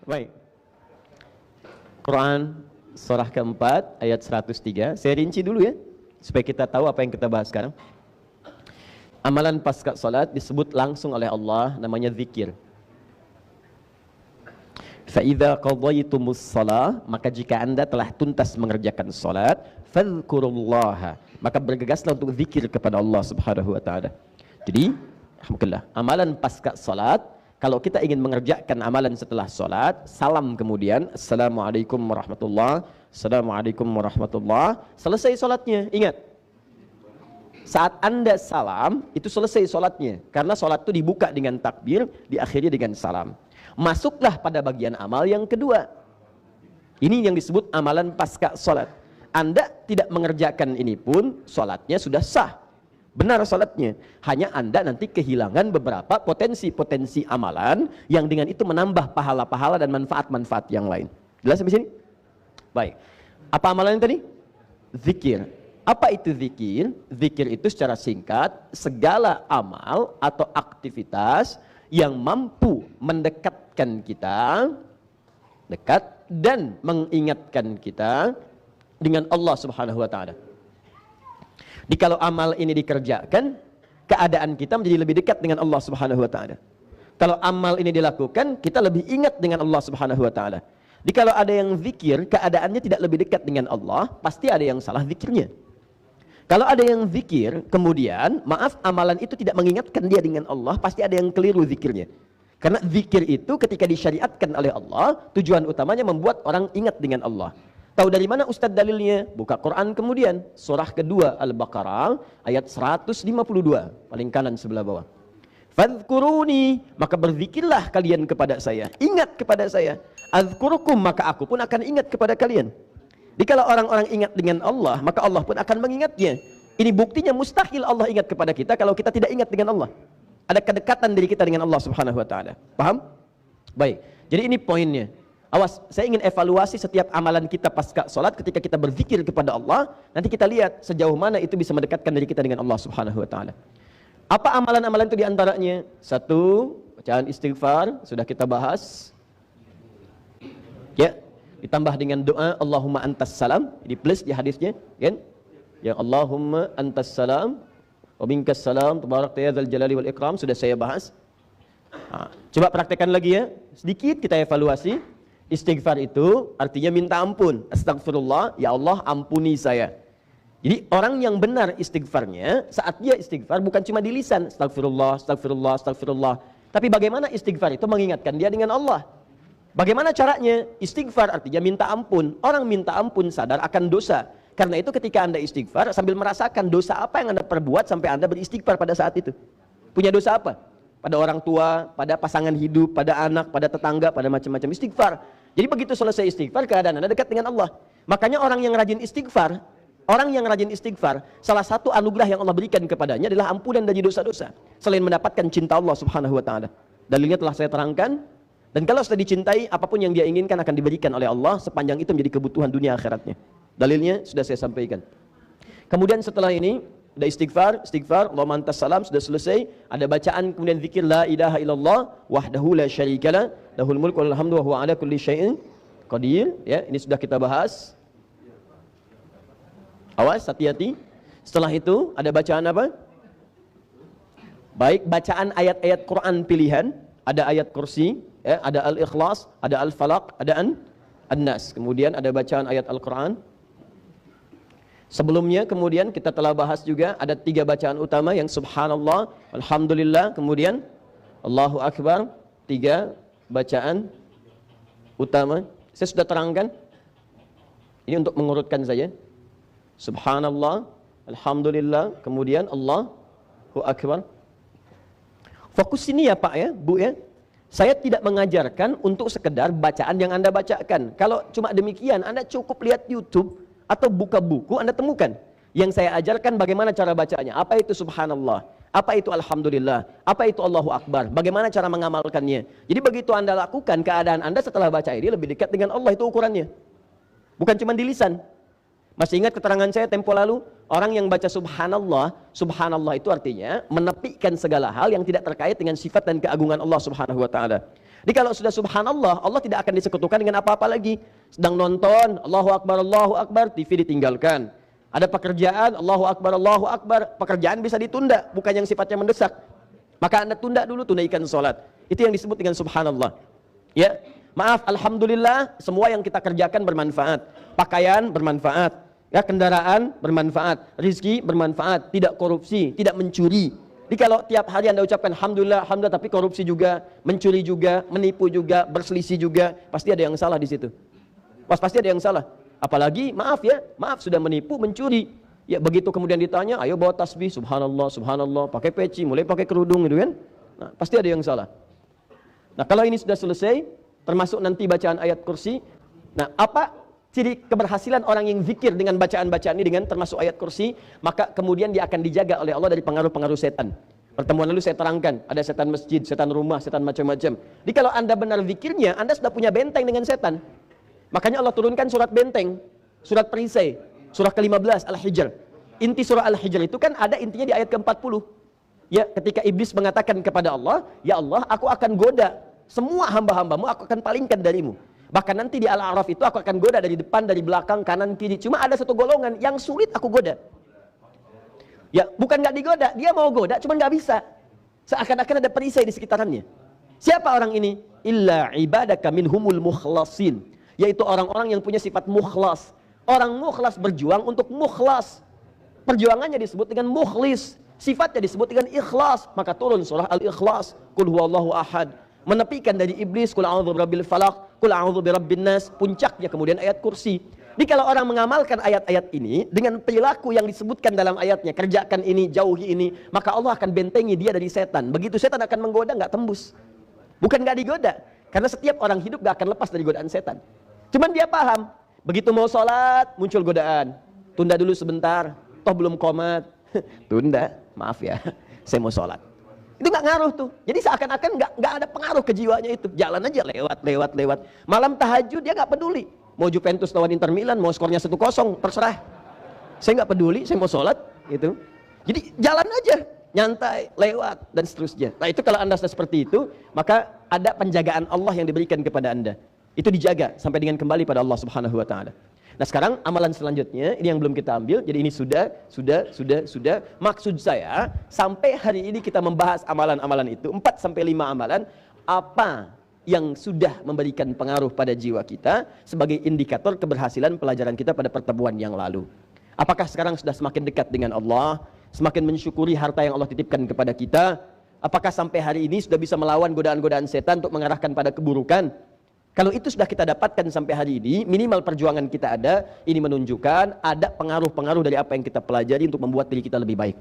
Baik. Quran surah keempat ayat 103. Saya rinci dulu ya, supaya kita tahu apa yang kita bahas sekarang. Amalan pasca salat disebut langsung oleh Allah, namanya zikir. Fa'idha qadaytumus salah, maka jika anda telah tuntas mengerjakan salat, fadhkurullaha, maka bergegaslah untuk zikir kepada Allah subhanahu wa ta'ala. Jadi, alhamdulillah, amalan pasca salat, kalau kita ingin mengerjakan amalan setelah salat, salam kemudian, Assalamualaikum warahmatullah, Assalamualaikum warahmatullah, selesai salatnya. Ingat, saat anda salam, itu selesai salatnya. Karena salat itu dibuka dengan takbir, diakhiri dengan salam. Masuklah pada bagian amal yang kedua. Ini yang disebut amalan pasca salat. Anda tidak mengerjakan ini pun, salatnya sudah sah. Benar salatnya. Hanya anda nanti kehilangan beberapa potensi-potensi amalan yang dengan itu menambah pahala-pahala dan manfaat-manfaat yang lain. Jelas sampai sini? Baik. Apa amalan tadi? Zikir. Apa itu zikir? Zikir itu secara singkat, segala amal atau aktivitas yang mampu mendekatkan kita, dekat dan mengingatkan kita dengan Allah Subhanahu wa taala. Jadi kalau amal ini dikerjakan, keadaan kita menjadi lebih dekat dengan Allah Subhanahu wa taala. Kalau amal ini dilakukan, kita lebih ingat dengan Allah Subhanahu wa taala. Jadi kalau ada yang zikir, keadaannya tidak lebih dekat dengan Allah, pasti ada yang salah zikirnya. Kalau ada yang zikir, kemudian maaf amalan itu tidak mengingatkan dia dengan Allah, pasti ada yang keliru zikirnya. Karena zikir itu ketika disyariatkan oleh Allah, tujuan utamanya membuat orang ingat dengan Allah. Tahu dari mana Ustadz dalilnya? Buka Quran kemudian, surah kedua Al-Baqarah ayat 152, paling kanan sebelah bawah. Fadhkuruni, maka berzikirlah kalian kepada saya, ingat kepada saya. Azkurukum, maka aku pun akan ingat kepada kalian. Jadi kalau orang-orang ingat dengan Allah, maka Allah pun akan mengingatnya. Ini buktinya mustahil Allah ingat kepada kita kalau kita tidak ingat dengan Allah. Ada kedekatan diri kita dengan Allah Subhanahu wa taala. Paham? Baik. Jadi ini poinnya. Awas, saya ingin evaluasi setiap amalan kita pasca salat ketika kita berzikir kepada Allah, nanti kita lihat sejauh mana itu bisa mendekatkan diri kita dengan Allah Subhanahu wa taala. Apa amalan-amalan itu diantaranya? Satu, bacaan istighfar, sudah kita bahas. Ya, ditambah dengan doa Allahumma antas salam, ini plus di hadisnya, kan? Ya Allahumma antas salam wa minkas salam tabarakta ya dzal jalali wal ikram, sudah saya bahas. Coba praktekkan lagi ya, sedikit kita evaluasi. Istighfar itu artinya minta ampun. Astagfirullah, ya Allah ampuni saya. Jadi orang yang benar istighfarnya, saat dia istighfar bukan cuma di lisan, astagfirullah, astagfirullah, astagfirullah. Tapi bagaimana istighfar itu mengingatkan dia dengan Allah. Bagaimana caranya? Istighfar artinya minta ampun. Orang minta ampun sadar akan dosa. Karena itu ketika anda istighfar sambil merasakan dosa apa yang anda perbuat sampai anda beristighfar pada saat itu. Punya dosa apa? Pada orang tua, pada pasangan hidup, pada anak, pada tetangga, pada macam-macam istighfar. Jadi begitu selesai istighfar, keadaan anda dekat dengan Allah. Makanya orang yang rajin istighfar, salah satu anugerah yang Allah berikan kepadanya adalah ampunan dari dosa-dosa. Selain mendapatkan cinta Allah Subhanahu wa taala. Dalilnya telah saya terangkan. Dan kalau sudah dicintai, apapun yang dia inginkan akan diberikan oleh Allah sepanjang itu menjadi kebutuhan dunia akhiratnya. Dalilnya sudah saya sampaikan. Kemudian setelah ini, ada istighfar, Allahumma antas salam, sudah selesai. Ada bacaan, kemudian zikir la ilaha illallah, wahdahu la syarikalah, lahul mulku wal hamdu wa huwa ala kulli syai'in qadir. Ya, ini sudah kita bahas. Awas, hati-hati. Setelah itu, ada bacaan apa? Baik, bacaan ayat-ayat Quran pilihan. Ada ayat kursi, ya, ada al-ikhlas, ada al-falaq, ada an-nas. Kemudian ada bacaan ayat Al-Quran. Sebelumnya kemudian kita telah bahas juga ada 3 bacaan utama yang subhanallah, alhamdulillah, kemudian Allahu Akbar. 3 bacaan utama. Saya sudah terangkan. Ini untuk mengurutkan saja. Subhanallah, alhamdulillah, kemudian Allahu Akbar. Fokus ini ya Pak ya, Bu ya. Saya tidak mengajarkan untuk sekedar bacaan yang Anda bacakan. Kalau cuma demikian, Anda cukup lihat YouTube atau buka buku, Anda temukan. Yang saya ajarkan bagaimana cara bacanya. Apa itu subhanallah, apa itu alhamdulillah, apa itu Allahu Akbar, bagaimana cara mengamalkannya. Jadi begitu Anda lakukan, keadaan Anda setelah baca ini lebih dekat dengan Allah, itu ukurannya. Bukan cuma di lisan. Masih ingat keterangan saya tempo lalu? Orang yang baca subhanallah, subhanallah itu artinya menepikan segala hal yang tidak terkait dengan sifat dan keagungan Allah Subhanahu wa taala. Jadi kalau sudah subhanallah, Allah tidak akan disekutukan dengan apa-apa lagi. Sedang nonton, Allahu Akbar, TV ditinggalkan. Ada pekerjaan, Allahu Akbar, pekerjaan bisa ditunda, bukan yang sifatnya mendesak. Maka Anda tunda dulu, tunaikan sholat. Itu yang disebut dengan subhanallah. Ya, maaf, alhamdulillah, semua yang kita kerjakan bermanfaat. Pakaian bermanfaat, ya, kendaraan bermanfaat, rizki bermanfaat, tidak korupsi, tidak mencuri. Jadi kalau tiap hari Anda ucapkan alhamdulillah, alhamdulillah, tapi korupsi juga, mencuri juga, menipu juga, berselisih juga, pasti ada yang salah di situ. Pasti ada yang salah. Apalagi maaf ya, maaf sudah menipu, mencuri. Ya begitu kemudian ditanya, ayo bawa tasbih, subhanallah, subhanallah, pakai peci, mulai pakai kerudung gitu kan. Nah, pasti ada yang salah. Nah, kalau ini sudah selesai, termasuk nanti bacaan ayat kursi. Nah, apa ciri keberhasilan orang yang zikir dengan bacaan-bacaan ini dengan termasuk ayat kursi, maka kemudian dia akan dijaga oleh Allah dari pengaruh-pengaruh setan. Pertemuan lalu saya terangkan, ada setan masjid, setan rumah, setan macam-macam. Jadi kalau Anda benar zikirnya, Anda sudah punya benteng dengan setan. Makanya Allah turunkan surat benteng, surat perisai, surah ke-15 Al-Hijr. Inti surah Al-Hijr itu kan ada intinya di ayat ke-40. Ya, ketika iblis mengatakan kepada Allah, "Ya Allah, aku akan goda semua hamba-hambamu, aku akan palingkan darimu." Bahkan nanti di Al-A'raf itu aku akan goda dari depan, dari belakang, kanan, kiri. Cuma ada satu golongan yang sulit aku goda. Ya, bukan nggak digoda, dia mau goda, cuma nggak bisa. Seakan-akan ada perisai di sekitarannya. Siapa orang ini? Illa ibadaka minhumul mukhlasin. Yaitu orang-orang yang punya sifat mukhlas. Orang mukhlas berjuang untuk mukhlas. Perjuangannya disebut dengan mukhlis. Sifatnya disebut dengan ikhlas. Maka turun surah Al-Ikhlas. Qul huwallahu ahad. Menepikan dari iblis. Qul a'udzu birabbil falaq. Qul a'udzu birabbin nas. Puncaknya kemudian ayat kursi. Jadi kalau orang mengamalkan ayat-ayat ini dengan perilaku yang disebutkan dalam ayatnya, kerjakan ini, jauhi ini, maka Allah akan bentengi dia dari setan. Begitu setan akan menggoda, nggak tembus. Bukan nggak digoda, karena setiap orang hidup nggak akan lepas dari godaan setan. Cuman dia paham, begitu mau sholat muncul godaan, tunda dulu sebentar, toh belum qomat, tunda, maaf ya, saya mau sholat. Itu nggak ngaruh tuh. Jadi seakan-akan nggak ada pengaruh ke jiwanya itu. Jalan aja lewat. Malam tahajud dia nggak peduli. Mau Juventus lawan Inter Milan, mau skornya 1-0, terserah. Saya nggak peduli, saya mau sholat, gitu. Jadi jalan aja, nyantai, lewat dan seterusnya. Nah itu kalau Anda sudah seperti itu, maka ada penjagaan Allah yang diberikan kepada Anda. Itu dijaga sampai dengan kembali pada Allah Subhanahu wa taala. Nah, sekarang amalan selanjutnya ini yang belum kita ambil. Jadi ini sudah. Maksud saya, sampai hari ini kita membahas amalan-amalan itu 4 sampai 5 amalan apa yang sudah memberikan pengaruh pada jiwa kita sebagai indikator keberhasilan pelajaran kita pada pertemuan yang lalu. Apakah sekarang sudah semakin dekat dengan Allah, semakin mensyukuri harta yang Allah titipkan kepada kita? Apakah sampai hari ini sudah bisa melawan godaan-godaan setan untuk mengarahkan pada keburukan? Kalau itu sudah kita dapatkan sampai hari ini, minimal perjuangan kita ada, ini menunjukkan ada pengaruh-pengaruh dari apa yang kita pelajari untuk membuat diri kita lebih baik.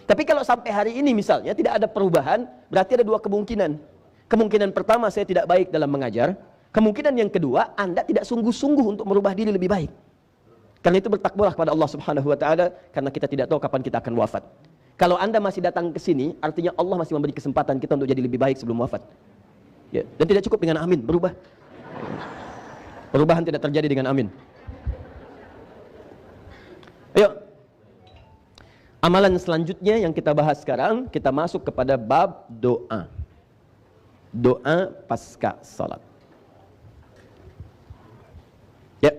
Tapi kalau sampai hari ini misalnya tidak ada perubahan, berarti ada 2 kemungkinan. Kemungkinan pertama, saya tidak baik dalam mengajar. Kemungkinan yang kedua, Anda tidak sungguh-sungguh untuk merubah diri lebih baik. Karena itu bertakwalah kepada Allah Subhanahu wa taala, karena kita tidak tahu kapan kita akan wafat. Kalau Anda masih datang ke sini, artinya Allah masih memberi kesempatan kita untuk jadi lebih baik sebelum wafat. Ya, dan tidak cukup dengan amin, berubah. Perubahan tidak terjadi dengan amin. Ayo. Amalan selanjutnya yang kita bahas sekarang, kita masuk kepada bab doa. Doa pasca salat. Ya.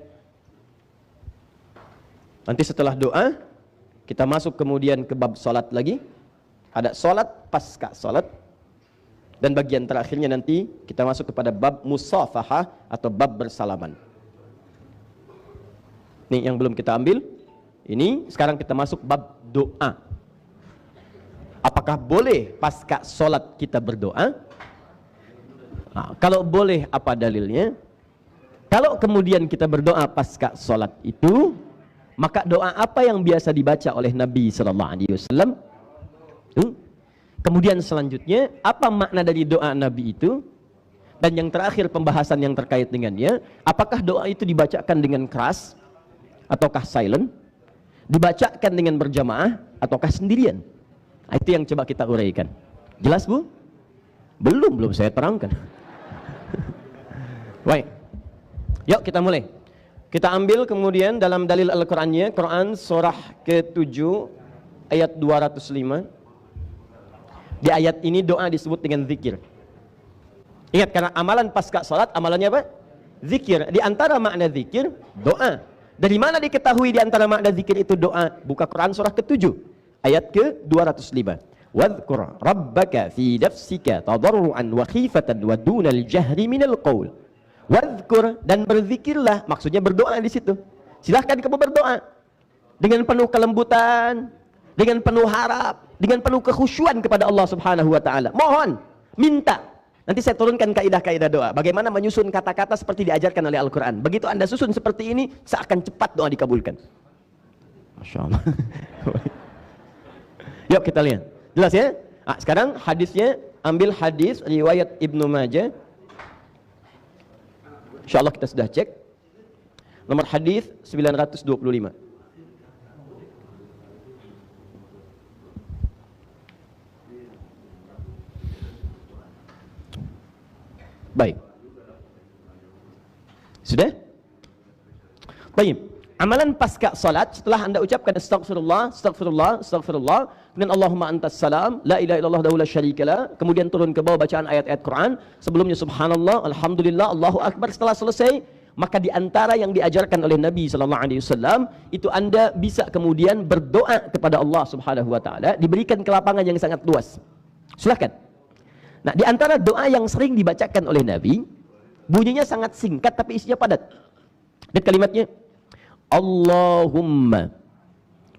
Nanti setelah doa, kita masuk kemudian ke bab salat lagi. Ada salat pasca salat. Dan bagian terakhirnya nanti kita masuk kepada bab musafahah atau bab bersalaman. Nih yang belum kita ambil. Ini sekarang kita masuk bab doa. Apakah boleh pasca sholat kita berdoa? Nah, kalau boleh, apa dalilnya? Kalau kemudian kita berdoa pasca sholat itu, maka doa apa yang biasa dibaca oleh Nabi SAW? Kemudian selanjutnya, apa makna dari doa Nabi itu? Dan yang terakhir pembahasan yang terkait dengannya, apakah doa itu dibacakan dengan keras ataukah silent? Dibacakan dengan berjamaah ataukah sendirian? Nah, itu yang coba kita uraikan. Jelas, Bu? Belum saya terangkan. Baik. Yuk kita mulai. Kita ambil kemudian dalam dalil Al-Qur'annya, Quran surah ke-7 ayat 205. Di ayat ini doa disebut dengan zikir. Ingat, karena amalan pasca salat amalannya apa? Zikir. Di antara makna zikir, doa. Dari mana diketahui di antara makna zikir itu doa? Buka Quran surah ke-7 ayat ke-205. Wadhkur rabbaka fi nafsika tadarruan wa khifatan wa dunal jahri minal qaul. Wadhkur, dan berzikirlah, maksudnya berdoa di situ. Silahkan kamu berdoa dengan penuh kelembutan, dengan penuh harap, dengan penuh kekhusyuan kepada Allah Subhanahu wa taala. Mohon, minta. Nanti saya turunkan kaidah-kaidah doa. Bagaimana menyusun kata-kata seperti diajarkan oleh Al-Quran. Begitu Anda susun seperti ini, seakan cepat doa dikabulkan. Masya Allah. Yuk kita lihat. Jelas ya? Nah, sekarang hadisnya, ambil hadis riwayat Ibnu Majah. Insya Allah kita sudah cek. Nomor hadis 925. Baik. Sudah? Baik. Amalan pasca salat, setelah Anda ucapkan astagfirullah, astagfirullah, astagfirullah, kemudian Allahumma antas salam, la ilaha illallah wa la syarikalah, kemudian turun ke bawah bacaan ayat-ayat Quran, sebelumnya subhanallah, alhamdulillah, Allahu akbar. Setelah selesai, maka di antara yang diajarkan oleh Nabi sallallahu alaihi wasallam itu Anda bisa kemudian berdoa kepada Allah Subhanahu wa taala, diberikan kelapangan yang sangat luas. Silakan. Nah, di antara doa yang sering dibacakan oleh Nabi, bunyinya sangat singkat tapi isinya padat. Dan kalimatnya, Allahumma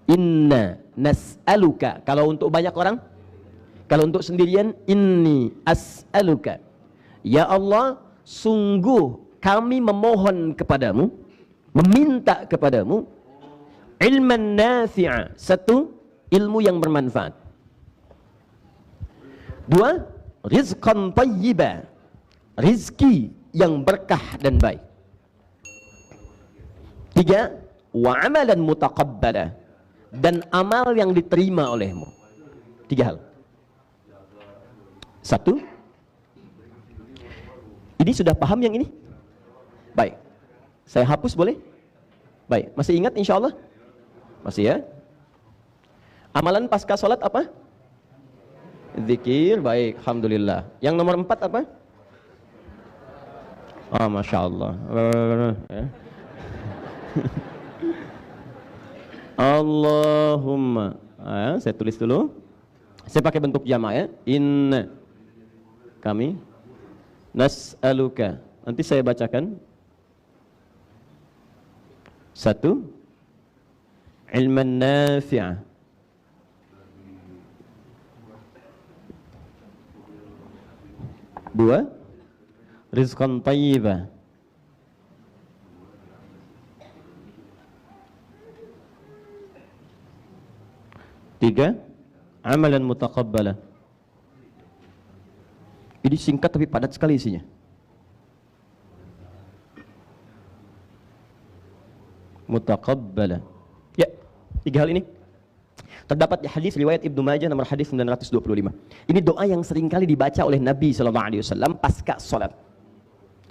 inna nas'aluka. Kalau untuk banyak orang, kalau untuk sendirian, inni as'aluka. Ya Allah, sungguh kami memohon kepadamu, meminta kepadamu, ilman nafi'a, satu, ilmu yang bermanfaat. Dua, rizqan tayyiba, rizki yang berkah dan baik. Tiga, wa amalan mutaqabbala, dan amal yang diterima olehmu. Tiga hal. Satu, ini sudah paham yang ini? Baik, saya hapus boleh? Baik, masih ingat insya Allah? Masih ya? Amalan pasca sholat apa? Zikir, baik, alhamdulillah. Yang nomor 4 apa? Oh, Masya Allah. Allahumma, saya tulis dulu. Saya pakai bentuk jama ya. Inna, kami, nas'aluka. Nanti saya bacakan. Satu, ilman nafi'ah. Dua, rizqan tayyibah. Tiga, amalan mutaqabbalah. Ini singkat tapi padat sekali isinya. Mutaqabbalah. Ya, tiga hal ini terdapat di hadis riwayat Ibnu Majah nomor hadis 925. Ini doa yang sering kali dibaca oleh Nabi SAW pasca sholat.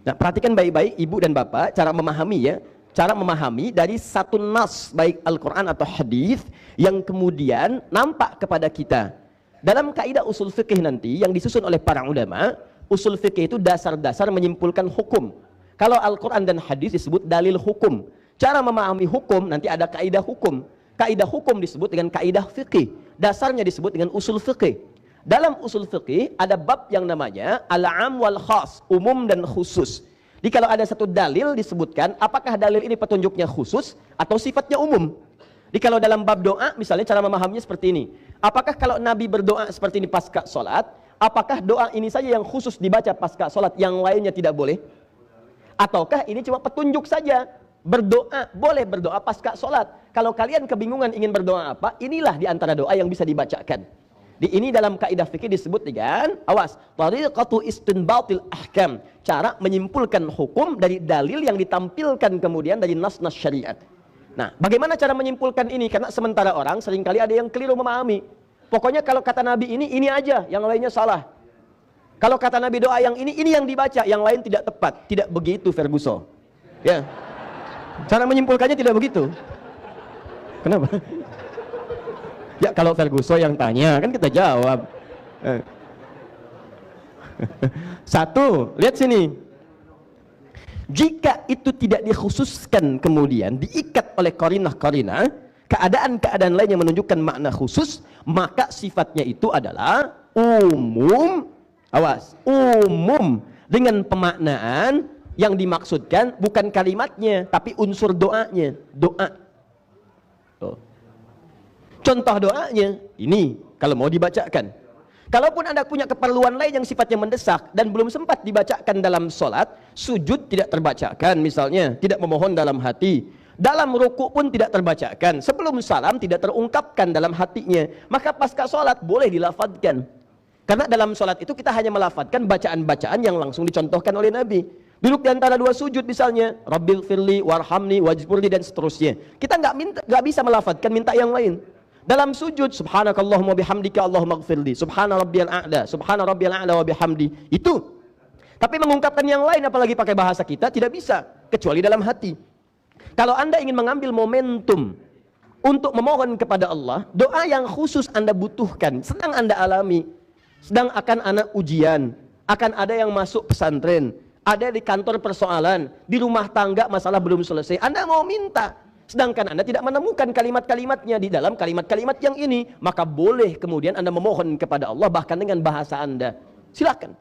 Nah, perhatikan baik-baik ibu dan bapak cara memahami ya. Cara memahami dari satu nas baik Al-Quran atau hadis yang kemudian nampak kepada kita. Dalam kaidah usul fikih nanti yang disusun oleh para ulama, usul fikih itu dasar-dasar menyimpulkan hukum. Kalau Al-Quran dan hadis disebut dalil hukum. Cara memahami hukum nanti ada kaidah hukum. Kaidah hukum disebut dengan kaidah fikih. Dasarnya disebut dengan usul fikih. Dalam usul fikih ada bab yang namanya al-am wal khas, umum dan khusus. Jadi kalau ada satu dalil disebutkan, apakah dalil ini petunjuknya khusus atau sifatnya umum? Jadi kalau dalam bab doa, misalnya cara memahaminya seperti ini. Apakah kalau Nabi berdoa seperti ini pasca sholat, apakah doa ini saja yang khusus dibaca pasca sholat, yang lainnya tidak boleh? Ataukah ini cuma petunjuk saja? Berdoa, boleh berdoa pasca sholat. Kalau kalian kebingungan ingin berdoa apa, inilah di antara doa yang bisa dibacakan. Di ini dalam kaidah fikih disebut dengan awas, tariqatu istinbatil ahkam, cara menyimpulkan hukum dari dalil yang ditampilkan kemudian dari nas-nas syariat. Nah, bagaimana cara menyimpulkan ini? Karena sementara orang seringkali ada yang keliru memahami. Pokoknya kalau kata Nabi ini aja, yang lainnya salah. Kalau kata Nabi doa yang ini yang dibaca, yang lain tidak tepat. Tidak begitu Ferguson. Ya. Cara menyimpulkannya tidak begitu. Kenapa? Ya kalau Ferguson yang tanya, kan kita jawab. Satu, lihat sini. Jika itu tidak dikhususkan kemudian diikat oleh qarinah-qarinah, keadaan-keadaan lain yang menunjukkan makna khusus, maka sifatnya itu adalah umum. Awas, umum dengan pemaknaan yang dimaksudkan bukan kalimatnya, tapi unsur doanya. Doa. Tuh. Contoh doanya ini kalau mau dibacakan. Kalaupun Anda punya keperluan lain yang sifatnya mendesak dan belum sempat dibacakan dalam sholat, sujud tidak terbacakan misalnya, tidak memohon dalam hati, dalam ruku pun tidak terbacakan, sebelum salam tidak terungkapkan dalam hatinya, maka pasca sholat boleh dilafadzkan. Karena dalam sholat itu kita hanya melafadzkan bacaan-bacaan yang langsung dicontohkan oleh Nabi. Duduk di antara dua sujud misalnya, Rabbil firli, warhamni, wajburni, dan seterusnya. Kita nggak bisa melafadzkan minta yang lain. Dalam sujud, subhanakallahumma bihamdika Allahumma gfirli, subhana rabbiyal a'la wa bihamdi. Itu. Tapi mengungkapkan yang lain apalagi pakai bahasa kita tidak bisa, kecuali dalam hati. Kalau Anda ingin mengambil momentum untuk memohon kepada Allah, doa yang khusus Anda butuhkan, sedang Anda alami, sedang akan anak ujian, akan ada yang masuk pesantren, ada di kantor persoalan, di rumah tangga masalah belum selesai, Anda mau minta, sedangkan Anda tidak menemukan kalimat-kalimatnya di dalam kalimat-kalimat yang ini, maka boleh kemudian Anda memohon kepada Allah bahkan dengan bahasa Anda. Silakan.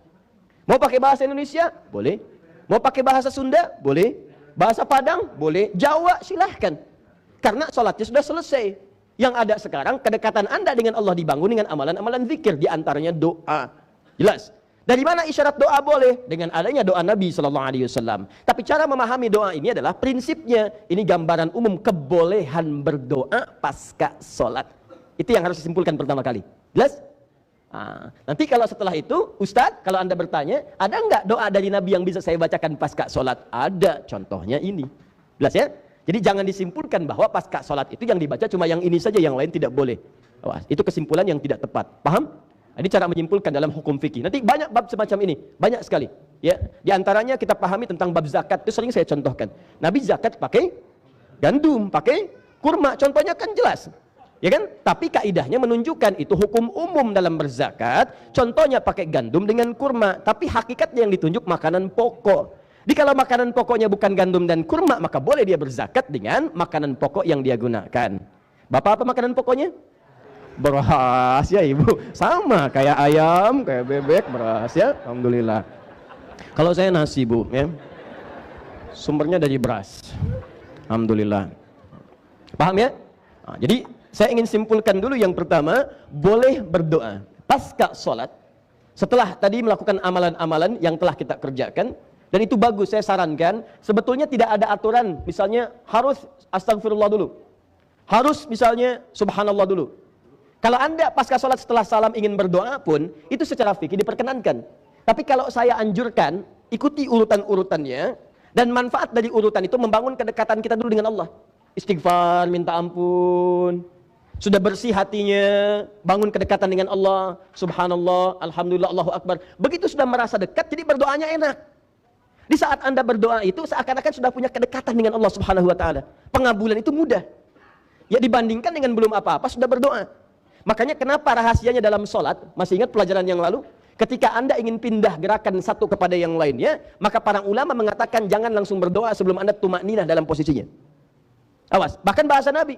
Mau pakai bahasa Indonesia? Boleh. Mau pakai bahasa Sunda? Boleh. Bahasa Padang? Boleh. Jawa? Silahkan. Karena sholatnya sudah selesai. Yang ada sekarang kedekatan Anda dengan Allah dibangun dengan amalan-amalan zikir, di antaranya doa. Jelas? Dari mana isyarat doa boleh? Dengan adanya doa Nabi SAW. Tapi cara memahami doa ini adalah prinsipnya. Ini gambaran umum kebolehan berdoa pasca sholat. Itu yang harus disimpulkan pertama kali. Jelas? Nanti kalau setelah itu, Ustadz, kalau Anda bertanya, ada nggak doa dari Nabi yang bisa saya bacakan pasca sholat? Ada, contohnya ini. Jelas ya? Jadi jangan disimpulkan bahwa pasca sholat itu yang dibaca cuma yang ini saja, yang lain tidak boleh. Itu kesimpulan yang tidak tepat. Paham? Ini cara menyimpulkan dalam hukum fikih. Nanti banyak bab semacam ini, banyak sekali. Ya, di antaranya kita pahami tentang bab zakat, itu sering saya contohkan. Nabi zakat pakai gandum, pakai kurma, contohnya kan jelas. Ya kan? Tapi kaidahnya menunjukkan itu hukum umum dalam berzakat. Contohnya pakai gandum dengan kurma, tapi hakikatnya yang ditunjuk makanan pokok. Jadi kalau makanan pokoknya bukan gandum dan kurma, maka boleh dia berzakat dengan makanan pokok yang dia gunakan. Bapak apa makanan pokoknya? Beras ya ibu, sama kayak ayam, kayak bebek, beras ya, alhamdulillah. Kalau saya nasi bu, ya, sumbernya dari beras, alhamdulillah. Paham ya? Jadi saya ingin simpulkan dulu yang pertama, boleh berdoa pasca sholat, setelah tadi melakukan amalan-amalan yang telah kita kerjakan, dan itu bagus. Saya sarankan, sebetulnya tidak ada aturan, misalnya harus astagfirullah dulu, harus misalnya subhanallah dulu. Kalau Anda pasca sholat setelah salam ingin berdoa pun, itu secara fikih diperkenankan. Tapi kalau saya anjurkan, ikuti urutan-urutannya, dan manfaat dari urutan itu membangun kedekatan kita dulu dengan Allah. Istighfar, minta ampun, sudah bersih hatinya, bangun kedekatan dengan Allah, subhanallah, alhamdulillah, Allahu Akbar. Begitu sudah merasa dekat, jadi berdoanya enak. Di saat Anda berdoa itu, seakan-akan sudah punya kedekatan dengan Allah subhanahu wa ta'ala. Pengabulan itu mudah. Ya dibandingkan dengan belum apa-apa, sudah berdoa. Makanya kenapa rahasianya dalam sholat, masih ingat pelajaran yang lalu? Ketika Anda ingin pindah gerakan satu kepada yang lainnya, maka para ulama mengatakan jangan langsung berdoa sebelum Anda tumakninah dalam posisinya. Awas, bahkan bahasa Nabi.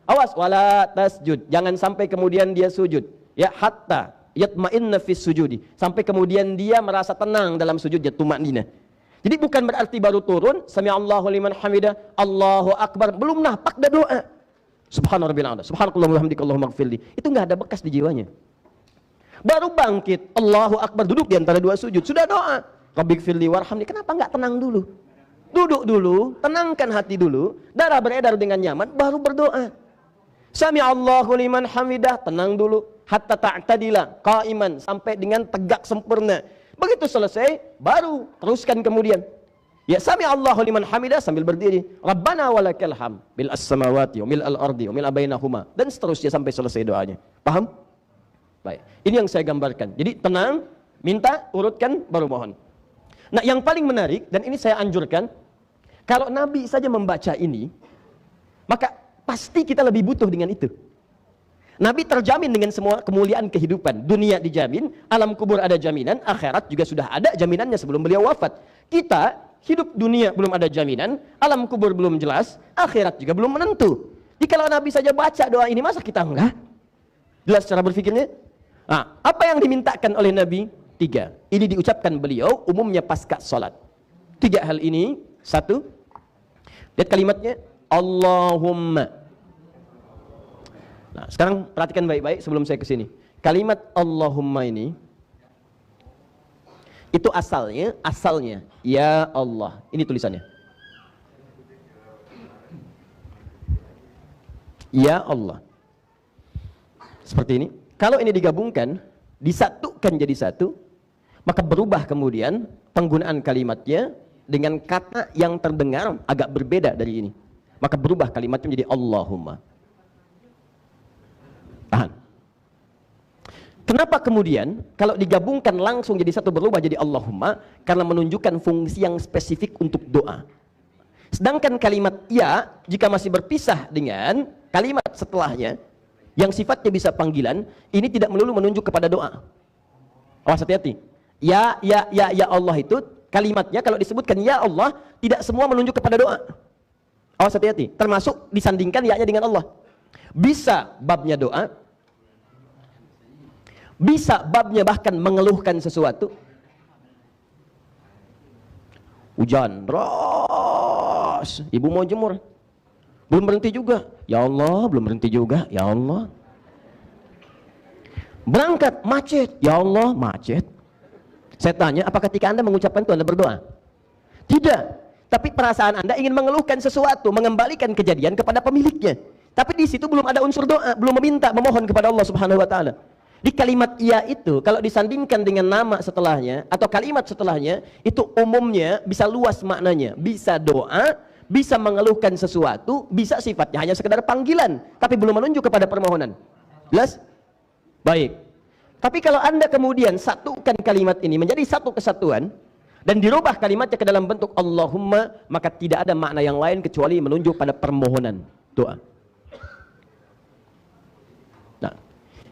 Awas, wala tasjud, jangan sampai kemudian dia sujud. Ya, hatta yatma'inna fis sujudi, sampai kemudian dia merasa tenang dalam sujudnya, tumakninah. Jadi bukan berarti baru turun, sami'allahu liman hamidah, Allahu Akbar, belum napak dah doa. Subhana rabbil a'la, subhanakallahumma wa bihamdika Allahumma ighfirli. Itu enggak ada bekas di jiwanya. Baru bangkit, Allahu Akbar, duduk di antara dua sujud, sudah doa. Rabbighfirli warhamni. Kenapa enggak tenang dulu? Duduk dulu, tenangkan hati dulu, darah beredar dengan nyaman, baru berdoa. Sami'allahu liman hamidah, tenang dulu, hatta ta'tadila qa'iman, sampai dengan tegak sempurna. Begitu selesai, baru teruskan kemudian. Ya sami'allahu liman hamidah sambil berdiri. Rabbana walakal ham bil as-samawati wa mil al-ardi wa mil bainahuma, dan seterusnya sampai selesai doanya. Paham? Baik. Ini yang saya gambarkan. Jadi tenang, minta, urutkan, baru mohon. Nah, yang paling menarik dan ini saya anjurkan, kalau Nabi saja membaca ini, maka pasti kita lebih butuh dengan itu. Nabi terjamin dengan semua kemuliaan kehidupan. Dunia dijamin, alam kubur ada jaminan, akhirat juga sudah ada jaminannya sebelum beliau wafat. Kita hidup dunia belum ada jaminan, alam kubur belum jelas, akhirat juga belum menentu. Jadi kalau Nabi saja baca doa ini, masa kita enggak? Jelas cara berpikirnya? Nah, apa yang dimintakan oleh Nabi? 3. Ini diucapkan beliau umumnya pasca salat. 3 hal ini. 1, lihat kalimatnya, Allahumma. Nah, sekarang perhatikan baik-baik sebelum saya ke sini. Kalimat Allahumma ini itu asalnya ya Allah. Ini tulisannya. Ya Allah. Seperti ini. Kalau ini digabungkan, disatukan jadi satu, maka berubah kemudian penggunaan kalimatnya dengan kata yang terdengar agak berbeda dari ini. Maka berubah kalimatnya menjadi Allahumma. Tahan. Kenapa kemudian kalau digabungkan langsung jadi satu berubah jadi Allahumma? Karena menunjukkan fungsi yang spesifik untuk doa. Sedangkan kalimat ya, jika masih berpisah dengan kalimat setelahnya yang sifatnya bisa panggilan, ini tidak melulu menunjuk kepada doa. Awas, hati-hati. Ya Allah itu kalimatnya kalau disebutkan ya Allah tidak semua menunjuk kepada doa. Awas, hati-hati. Termasuk disandingkan ya-nya dengan Allah. Bisa babnya doa, bisa babnya bahkan mengeluhkan sesuatu. Hujan deras, ibu mau jemur, belum berhenti juga, ya Allah, belum berhenti juga, ya Allah. Berangkat macet, ya Allah, macet. Saya tanya, apa ketika Anda mengucapkan itu Anda berdoa? Tidak, tapi perasaan Anda ingin mengeluhkan sesuatu, mengembalikan kejadian kepada pemiliknya. Tapi di situ belum ada unsur doa, belum meminta, memohon kepada Allah Subhanahu wa taala. Di kalimat ya itu kalau disandingkan dengan nama setelahnya atau kalimat setelahnya, itu umumnya bisa luas maknanya, bisa doa, bisa mengeluhkan sesuatu, bisa sifatnya hanya sekedar panggilan, tapi belum menunjuk kepada permohonan. Jelas? Baik. Tapi kalau Anda kemudian satukan kalimat ini menjadi satu kesatuan dan dirubah kalimatnya ke dalam bentuk Allahumma, maka tidak ada makna yang lain kecuali menunjuk pada permohonan doa.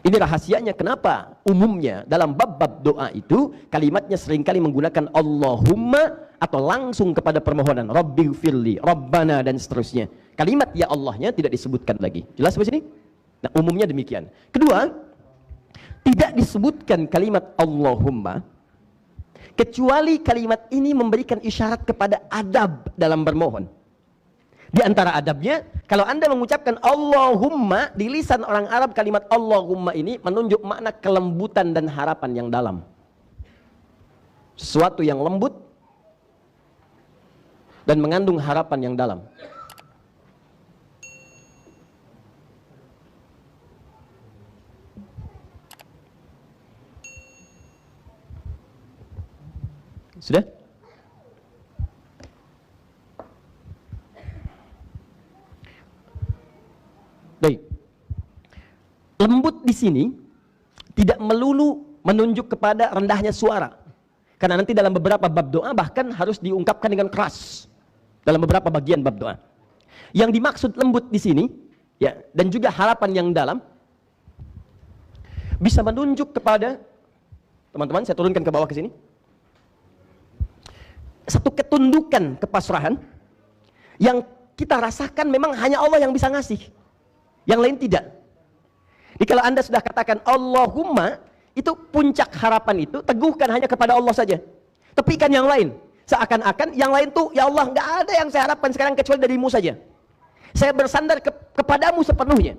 Ini rahasianya kenapa umumnya dalam bab-bab doa itu kalimatnya seringkali menggunakan Allahumma atau langsung kepada permohonan Rabbighfirli, Rabbana dan seterusnya. Kalimat ya Allahnya tidak disebutkan lagi. Jelas sampai sini? Nah, umumnya demikian. Kedua, tidak disebutkan kalimat Allahumma kecuali kalimat ini memberikan isyarat kepada adab dalam bermohon. Di antara adabnya, kalau Anda mengucapkan Allahumma, di lisan orang Arab kalimat Allahumma ini menunjuk makna kelembutan dan harapan yang dalam. Sesuatu yang lembut dan mengandung harapan yang dalam. Sudah? Baik. Lembut di sini tidak melulu menunjuk kepada rendahnya suara. Karena nanti dalam beberapa bab doa bahkan harus diungkapkan dengan keras. Dalam beberapa bagian bab doa. Yang dimaksud lembut di sini, ya, dan juga harapan yang dalam bisa menunjuk kepada, teman-teman, saya turunkan ke bawah ke sini. Satu ketundukan, kepasrahan yang kita rasakan memang hanya Allah yang bisa ngasih. Yang lain tidak. Jadi kalau Anda sudah katakan Allahumma, itu puncak harapan itu teguhkan hanya kepada Allah saja. Tepikan yang lain. Seakan-akan yang lain tuh, ya Allah, nggak ada yang saya harapkan sekarang kecuali darimu saja. Saya bersandar kepadamu sepenuhnya.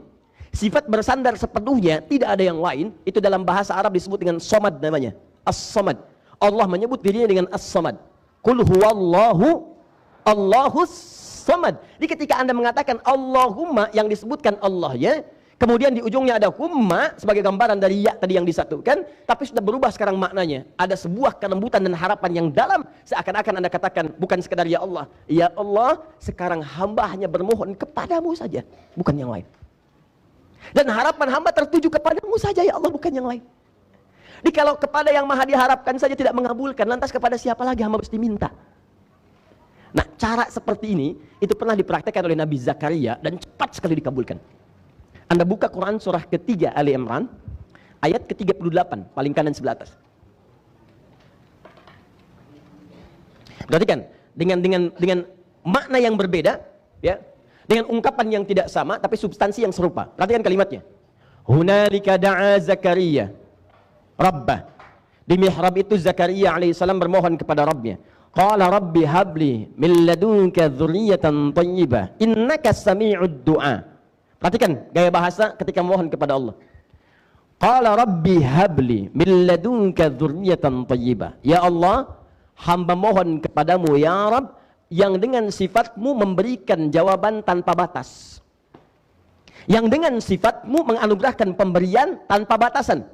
Sifat bersandar sepenuhnya, tidak ada yang lain. Itu dalam bahasa Arab disebut dengan somad namanya. As-somad. Allah menyebut dirinya dengan as-somad. Qul huwallahu Allahus samad. Jadi ketika Anda mengatakan Allahumma yang disebutkan Allahnya, kemudian di ujungnya ada humma sebagai gambaran dari ya tadi yang disatukan, tapi sudah berubah sekarang maknanya. Ada sebuah kelembutan dan harapan yang dalam, seakan-akan Anda katakan bukan sekedar ya Allah. Ya Allah, sekarang hamba hanya bermohon kepadamu saja, bukan yang lain. Dan harapan hamba tertuju kepadamu saja ya Allah, bukan yang lain. Jadi kalau kepada yang maha diharapkan saja tidak mengabulkan, lantas kepada siapa lagi hamba mesti minta? Nah, cara seperti ini itu pernah dipraktekkan oleh Nabi Zakaria dan cepat sekali dikabulkan. Anda buka Quran surah ketiga Ali Imran, ayat ke-38, paling kanan sebelah atas. Perhatikan, dengan makna yang berbeda, ya, dengan ungkapan yang tidak sama, tapi substansi yang serupa. Perhatikan kalimatnya. Hunalika da'a Zakaria Rabbah. Di mihrab itu Zakaria alaihissalam bermohon kepada Rabbnya. Qala Rabbi habli min ladunka dzurriyyatan thayyibah innaka sami'ud du'a. Perhatikan gaya bahasa ketika mohon kepada Allah. Qala Rabbi habli min ladunka dzurriyyatan thayyibah. Ya Allah, hamba mohon kepadamu ya Rabb yang dengan sifatmu memberikan jawaban tanpa batas. Yang dengan sifatmu menganugerahkan pemberian tanpa batasan.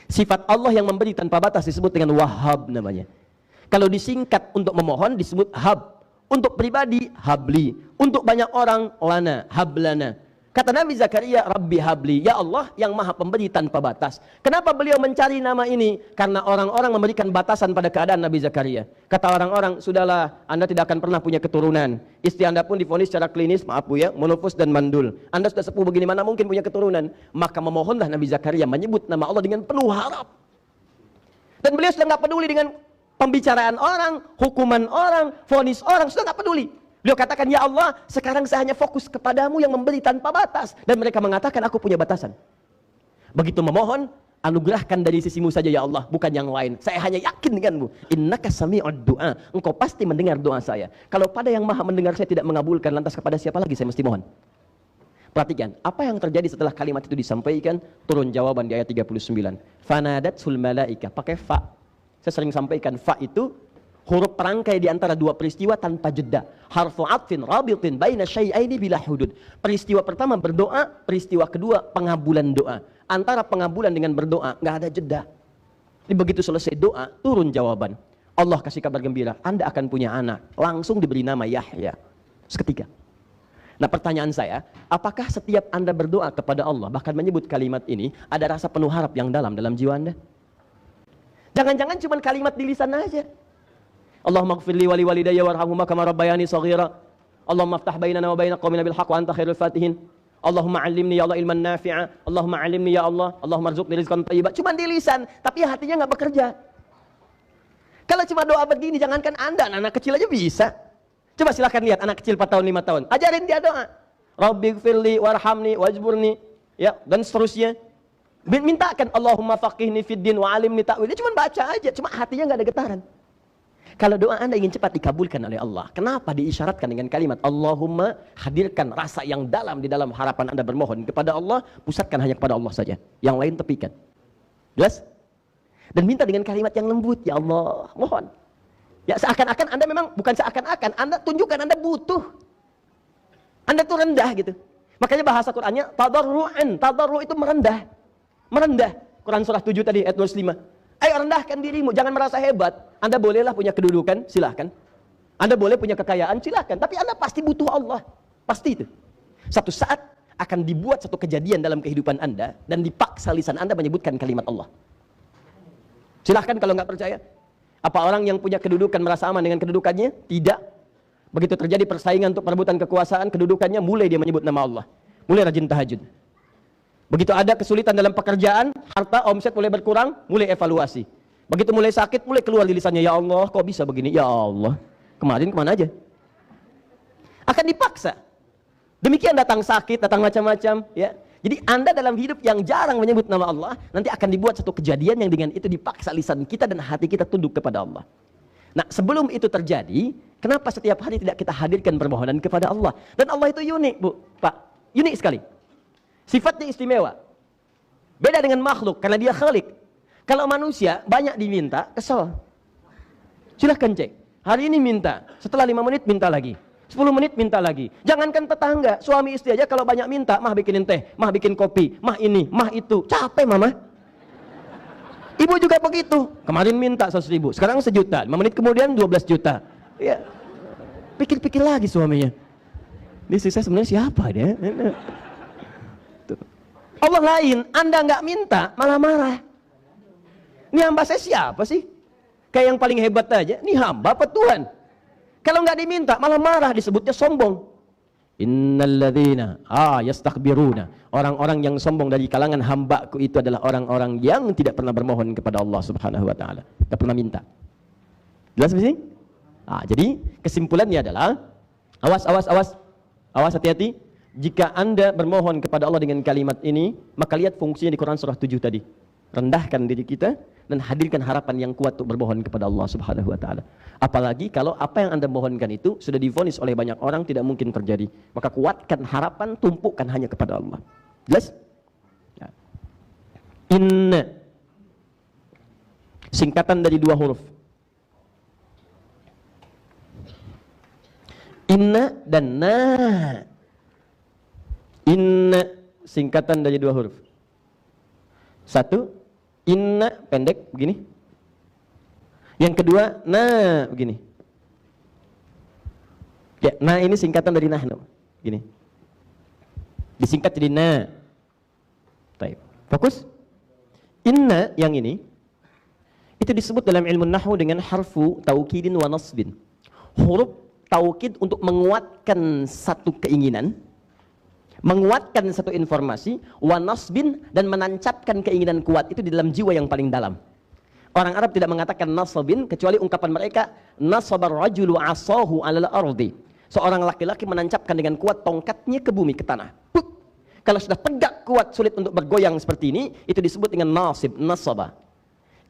Sifat Allah yang memberi tanpa batas disebut dengan Wahhab namanya. Kalau disingkat untuk memohon disebut Hab. Untuk pribadi, Habli. Untuk banyak orang, Lana, Hablana. Kata Nabi Zakaria, Rabbi Habli. Ya Allah yang maha pemberi tanpa batas. Kenapa beliau mencari nama ini? Karena orang-orang memberikan batasan pada keadaan Nabi Zakaria. Kata orang-orang, sudahlah, Anda tidak akan pernah punya keturunan. Istri Anda pun divonis secara klinis, maaf Bu ya, monofus dan mandul. Anda sudah sepuh begini, mana mungkin punya keturunan? Maka memohonlah Nabi Zakaria menyebut nama Allah dengan penuh harap. Dan beliau sudah nggak peduli dengan pembicaraan orang, hukuman orang, vonis orang, sudah nggak peduli. Beliau katakan, ya Allah, sekarang saya hanya fokus kepadamu yang memberi tanpa batas. Dan mereka mengatakan, aku punya batasan. Begitu memohon, anugerahkan dari sisimu saja ya Allah, bukan yang lain. Saya hanya yakin denganmu. Innaka sami'ud du'a. Engkau pasti mendengar doa saya. Kalau pada yang maha mendengar saya tidak mengabulkan, lantas kepada siapa lagi saya mesti mohon? Perhatikan, apa yang terjadi setelah kalimat itu disampaikan? Turun jawaban di ayat 39. Fanadatsul malaika, pakai fa. Saya sering sampaikan, fa itu huruf perangkai di antara dua peristiwa tanpa jeda. Harfu atfin rabitin baina syai'aini bila hudud. Peristiwa pertama berdoa, peristiwa kedua pengabulan doa. Antara pengabulan dengan berdoa nggak ada jeda. Jadi begitu selesai doa, turun jawaban. Allah kasih kabar gembira, Anda akan punya anak. Langsung diberi nama Yahya. Seketika. Nah pertanyaan saya, apakah setiap Anda berdoa kepada Allah, bahkan menyebut kalimat ini, ada rasa penuh harap yang dalam jiwa Anda? Jangan-jangan cuma kalimat di lisan aja. Allahumma ighfirli wa li walidayya warhamhuma kama rabbayani shaghira. Allahumma aftah bainana wa baina qaumina bil haqq wa anta khairul fatihin. Allahumma 'allimni ya Allah ilman nafi'a. Allahumma 'allimni ya Allah. Allahumma arzuqni rizqan thayyiban. Cuma di lisan, tapi hatinya enggak bekerja. Kalau cuma doa begini, jangankan Anda, anak kecil aja bisa. Coba silakan lihat anak kecil 4 tahun, 5 tahun. Ajarin dia doa. Rabbi ighfirli warhamni wajburni, ya, dan seterusnya. Mintakan Allahumma faqihni fid din wa 'allimni ta'wil. Dia cuma baca aja, cuma hatinya enggak ada getaran. Kalau doa Anda ingin cepat dikabulkan oleh Allah, kenapa diisyaratkan dengan kalimat Allahumma, hadirkan rasa yang dalam di dalam harapan Anda bermohon kepada Allah, pusatkan hanya kepada Allah saja. Yang lain tepikan. Jelas? Dan minta dengan kalimat yang lembut, ya Allah, mohon. Ya seakan-akan Anda memang, bukan seakan-akan, Anda tunjukkan Anda butuh. Anda tuh rendah gitu. Makanya bahasa Qur'annya tadarru'an, tadarru' itu merendah. Merendah. Quran surah 7 tadi ayat 25. Ayo rendahkan dirimu, jangan merasa hebat. Anda bolehlah punya kedudukan, silahkan. Anda boleh punya kekayaan, silahkan. Tapi Anda pasti butuh Allah. Pasti itu. Satu saat akan dibuat satu kejadian dalam kehidupan Anda, dan dipaksa lisan Anda menyebutkan kalimat Allah. Silahkan kalau nggak percaya. Apa orang yang punya kedudukan merasa aman dengan kedudukannya? Tidak. Begitu terjadi persaingan untuk perebutan kekuasaan, kedudukannya mulai dia menyebut nama Allah. Mulai rajin tahajud. Begitu ada kesulitan dalam pekerjaan, harta, omset mulai berkurang, mulai evaluasi. Begitu mulai sakit, mulai keluar di lisannya, ya Allah, kok bisa begini? Ya Allah, kemarin kemana aja? Akan dipaksa. Demikian datang sakit, datang macam-macam. Ya. Jadi Anda dalam hidup yang jarang menyebut nama Allah, nanti akan dibuat satu kejadian yang dengan itu dipaksa lisan kita dan hati kita tunduk kepada Allah. Nah sebelum itu terjadi, kenapa setiap hari tidak kita hadirkan permohonan kepada Allah? Dan Allah itu unik, Bu, Pak, unik sekali. Sifatnya istimewa. Beda dengan makhluk karena dia khalik. Kalau manusia banyak diminta, kesel. Silahkan cek. Hari ini minta, setelah 5 menit minta lagi. 10 menit minta lagi. Jangankan tetangga, suami istri aja kalau banyak minta, mah bikinin teh, mah bikin kopi, mah ini, mah itu. Capek mama. Ibu juga begitu. Kemarin minta 100.000, sekarang 1 juta. 5 menit kemudian 12 juta. Ya. Pikir-pikir lagi suaminya. Ini saya sebenarnya siapa dia? Allah lain, Anda nggak minta malah marah. Ini hamba saya siapa sih? Kayak yang paling hebat aja. Ini hamba apa Tuhan? Kalau nggak diminta malah marah, disebutnya sombong. Innalladzina yastakbiruna. Orang-orang yang sombong dari kalangan hamba-Ku itu adalah orang-orang yang tidak pernah bermohon kepada Allah Subhanahu wa taala. Tidak pernah minta. Jelas di sini? Jadi kesimpulannya adalah awas hati-hati. Jika Anda bermohon kepada Allah dengan kalimat ini, maka lihat fungsinya di Quran surah 7 tadi. Rendahkan diri kita dan hadirkan harapan yang kuat untuk bermohon kepada Allah Subhanahu wa taala. Apalagi kalau apa yang Anda mohonkan itu sudah divonis oleh banyak orang tidak mungkin terjadi. Maka kuatkan harapan, tumpukan hanya kepada Allah. Jelas? Ya. Inna, singkatan dari 2 huruf. Inna dan na. Inna, singkatan dari 2 huruf. 1, inna pendek begini. Yang kedua, na begini. Ya, na ini singkatan dari nahnu. Gini. Disingkat jadi na. Baik. Fokus. Inna yang ini itu disebut dalam ilmu nahwu dengan harfu taukidin wa nasbin. Huruf taukid untuk menguatkan satu keinginan, menguatkan satu informasi, wa nasbin, dan menancapkan keinginan kuat itu di dalam jiwa yang paling dalam. Orang Arab tidak mengatakan nasabin kecuali ungkapan mereka nasabar rajulu asahu alal ardi. Seorang laki-laki menancapkan dengan kuat tongkatnya ke bumi, ke tanah. Puk. Kalau sudah tegak kuat, sulit untuk bergoyang seperti ini, itu disebut dengan nasib, nasaba.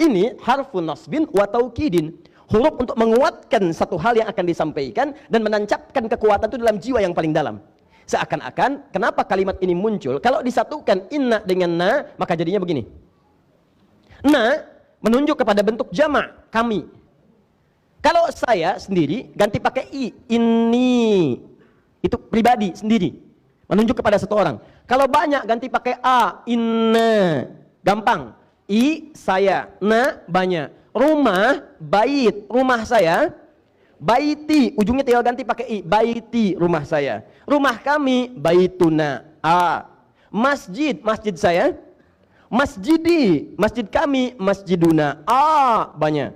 Ini harfu nasbin wa taukidin. Huruf untuk menguatkan satu hal yang akan disampaikan dan menancapkan kekuatan itu dalam jiwa yang paling dalam. Seakan-akan, kenapa kalimat ini muncul? Kalau disatukan inna dengan na, maka jadinya begini. Na menunjuk kepada bentuk jamak, kami. Kalau saya sendiri ganti pakai i, ini. Itu pribadi sendiri, menunjuk kepada satu orang. Kalau banyak ganti pakai a, inna. Gampang. I, saya. Na, banyak. Rumah, bait, rumah saya. Baiti, ujungnya tinggal ganti pakai i, baiti, rumah saya. Rumah kami, baituna. A. Masjid, masjid saya. Masjidi, masjid kami, masjiduna. Banyak.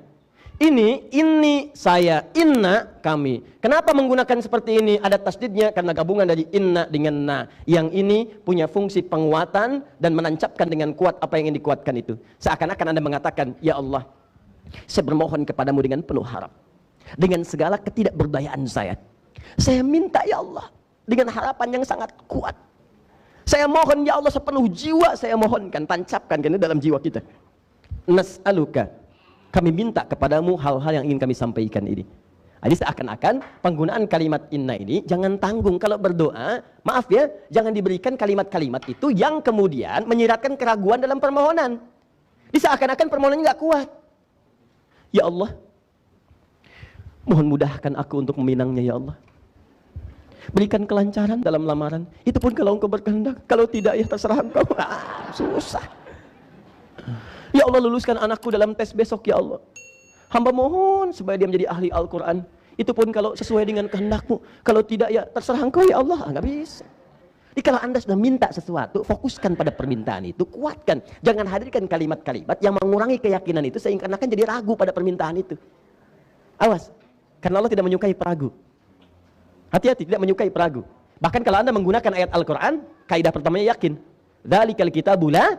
Ini saya, inna kami. Kenapa menggunakan seperti ini? Ada tasdidnya karena gabungan dari inna dengan na. Yang ini punya fungsi penguatan dan menancapkan dengan kuat apa yang ingin dikuatkan itu. Seakan-akan Anda mengatakan, ya Allah, saya bermohon kepadamu dengan penuh harap. Dengan segala ketidakberdayaan saya minta ya Allah dengan harapan yang sangat kuat. Saya mohon ya Allah sepenuh jiwa, saya mohonkan, tancapkan ini dalam jiwa kita. Nas'aluka, kami minta kepadamu hal-hal yang ingin kami sampaikan ini. Jadi seakan-akan penggunaan kalimat inna ini jangan tanggung. Kalau berdoa, maaf ya, jangan diberikan kalimat-kalimat itu yang kemudian menyiratkan keraguan dalam permohonan. Jadi seakan-akan permohonannya nggak kuat. Ya Allah, mohon mudahkan aku untuk meminangnya ya Allah. Berikan kelancaran dalam lamaran. Itu pun kalau engkau berkehendak. Kalau tidak ya terserah engkau. Susah. Ya Allah, luluskan anakku dalam tes besok ya Allah. Hamba mohon supaya dia menjadi ahli Al-Quran. Itu pun kalau sesuai dengan kehendakmu. Kalau tidak ya terserah engkau ya Allah. Nggak bisa. Jadi kalau Anda sudah minta sesuatu, fokuskan pada permintaan itu, kuatkan. Jangan hadirkan kalimat-kalimat yang mengurangi keyakinan itu sehingga akan jadi ragu pada permintaan itu. Awas. Karena Allah tidak menyukai peragu. Hati-hati, tidak menyukai peragu. Bahkan kalau Anda menggunakan ayat Al-Quran, kaidah pertamanya yakin. Dzalikal kitabu la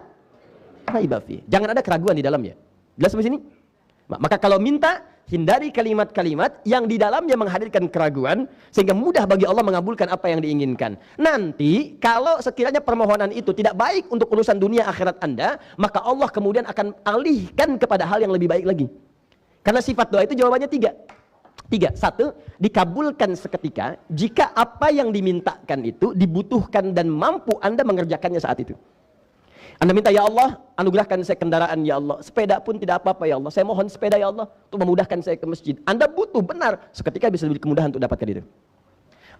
raiba fi. Jangan ada keraguan di dalamnya. Jelas sampai sini? Maka kalau minta, hindari kalimat-kalimat yang di dalamnya menghadirkan keraguan, sehingga mudah bagi Allah mengabulkan apa yang diinginkan. Nanti, kalau sekiranya permohonan itu tidak baik untuk urusan dunia akhirat Anda, maka Allah kemudian akan alihkan kepada hal yang lebih baik lagi. Karena sifat doa itu jawabannya 3. 1, dikabulkan seketika jika apa yang dimintakan itu dibutuhkan dan mampu Anda mengerjakannya saat itu. Anda minta, ya Allah, anugerahkan saya kendaraan ya Allah. Sepeda pun tidak apa-apa ya Allah. Saya mohon sepeda ya Allah untuk memudahkan saya ke masjid. Anda butuh benar, seketika bisa diberi kemudahan untuk dapatkan itu.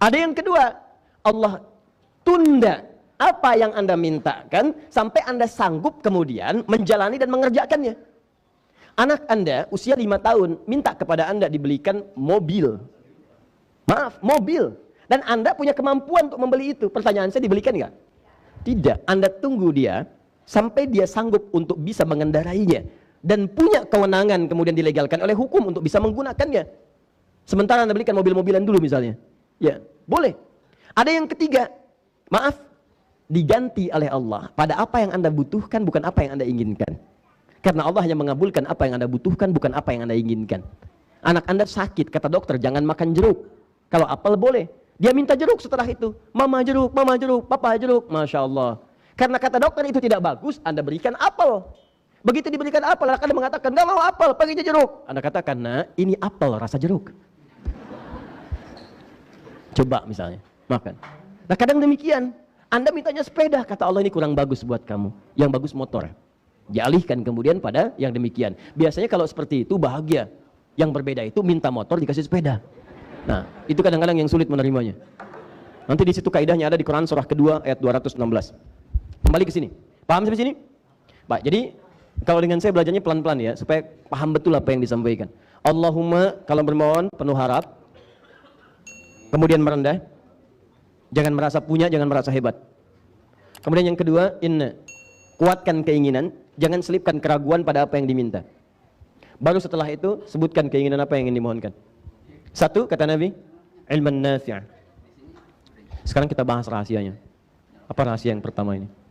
Ada yang kedua, Allah tunda apa yang Anda mintakan sampai Anda sanggup kemudian menjalani dan mengerjakannya. Anak Anda usia 5 tahun minta kepada Anda dibelikan mobil. Maaf, mobil. Dan Anda punya kemampuan untuk membeli itu. Pertanyaan saya, dibelikan nggak? Tidak. Anda tunggu dia sampai dia sanggup untuk bisa mengendarainya. Dan punya kewenangan kemudian dilegalkan oleh hukum untuk bisa menggunakannya. Sementara Anda belikan mobil-mobilan dulu misalnya. Ya, boleh. Ada yang ketiga, maaf, diganti oleh Allah pada apa yang Anda butuhkan, bukan apa yang Anda inginkan. Karena Allah hanya mengabulkan apa yang Anda butuhkan, bukan apa yang Anda inginkan. Anak Anda sakit, kata dokter, jangan makan jeruk. Kalau apel boleh. Dia minta jeruk setelah itu. Mama jeruk, papa jeruk. Masya Allah. Karena kata dokter itu tidak bagus, Anda berikan apel. Begitu diberikan apel, anak Anda mengatakan, gak mau apel, pergi aja jeruk. Anda katakan, nah ini apel rasa jeruk. Coba misalnya, makan. Nah kadang demikian. Anda mintanya sepeda, kata Allah ini kurang bagus buat kamu. Yang bagus motor. Dialihkan kemudian pada yang demikian. Biasanya kalau seperti itu bahagia. Yang berbeda itu minta motor dikasih sepeda. Nah, itu kadang-kadang yang sulit menerimanya. Nanti di situ kaidahnya ada di Quran surah kedua ayat 216. Kembali ke sini. Paham sampai sini? Baik, jadi kalau dengan saya belajarnya pelan-pelan ya, supaya paham betul apa yang disampaikan. Allahumma, kalau bermohon penuh harap, kemudian merendah, jangan merasa punya, jangan merasa hebat. Kemudian yang kedua, inna, kuatkan keinginan, jangan selipkan keraguan pada apa yang diminta. Baru setelah itu, sebutkan keinginan apa yang ingin dimohonkan. Satu, kata Nabi, ilman nafi'. Sekarang kita bahas rahasianya. Apa rahasia yang pertama ini?